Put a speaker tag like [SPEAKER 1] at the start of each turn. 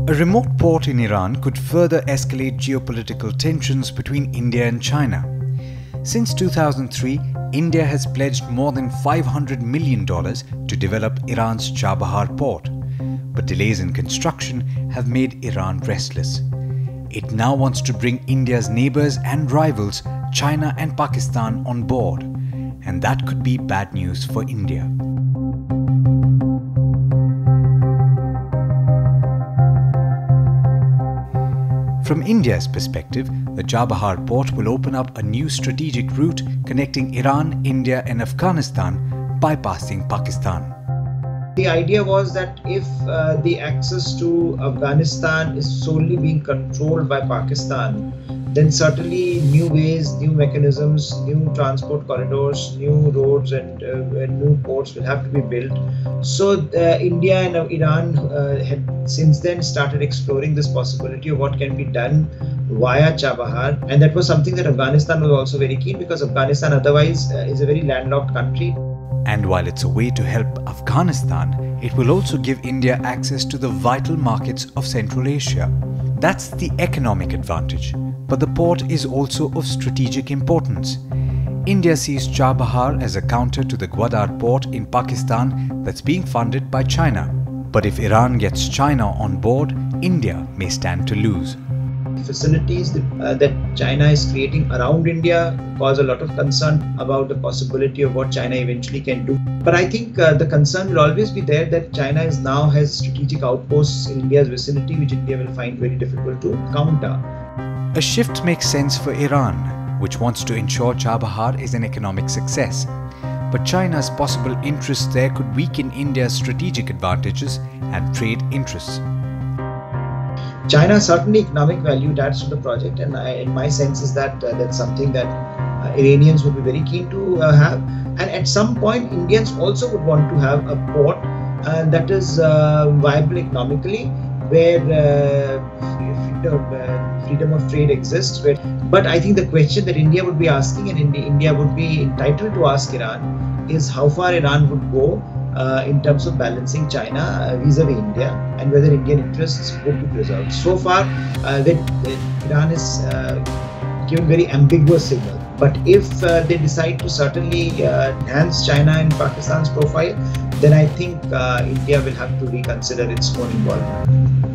[SPEAKER 1] A remote port in Iran could further escalate geopolitical tensions between India and China. Since 2003, India has pledged more than $500 million to develop Iran's Chabahar Port. But delays in construction have made Iran restless. It now wants to bring India's neighbors and rivals, China and Pakistan, on board. And that could be bad news for India. From India's perspective, the Chabahar Port will open up a new strategic route connecting Iran, India and Afghanistan, bypassing Pakistan.
[SPEAKER 2] The idea was that if the access to Afghanistan is solely being controlled by Pakistan, then certainly new ways, new mechanisms, new transport corridors, new roads and new ports will have to be built. So India and Iran had since then started exploring this possibility of what can be done via Chabahar, and that was something that Afghanistan was also very keen, because Afghanistan otherwise is a very landlocked country.
[SPEAKER 1] And while it's a way to help Afghanistan, it will also give India access to the vital markets of Central Asia. That's the economic advantage. But the port is also of strategic importance. India sees Chabahar as a counter to the Gwadar port in Pakistan that's being funded by China. But if Iran gets China on board, India may stand to lose.
[SPEAKER 2] Facilities that China is creating around India cause a lot of concern about the possibility of what China eventually can do. But I think the concern will always be there that China now has strategic outposts in India's vicinity, which India will find very difficult to counter.
[SPEAKER 1] A shift makes sense for Iran, which wants to ensure Chabahar is an economic success. But China's possible interests there could weaken India's strategic advantages and trade interests.
[SPEAKER 2] China certainly economic value adds to the project, and my sense is that that's something that Iranians would be very keen to have. And at some point, Indians also would want to have a port that is viable economically, where freedom of trade exists. But I think the question that India would be asking, and India would be entitled to ask Iran, is how far Iran would go in terms of balancing China vis-a-vis India, and whether Indian interests would be preserved. So far, Iran is giving very ambiguous signal. But if they decide to certainly enhance China and Pakistan's profile, then I think India will have to reconsider its own involvement.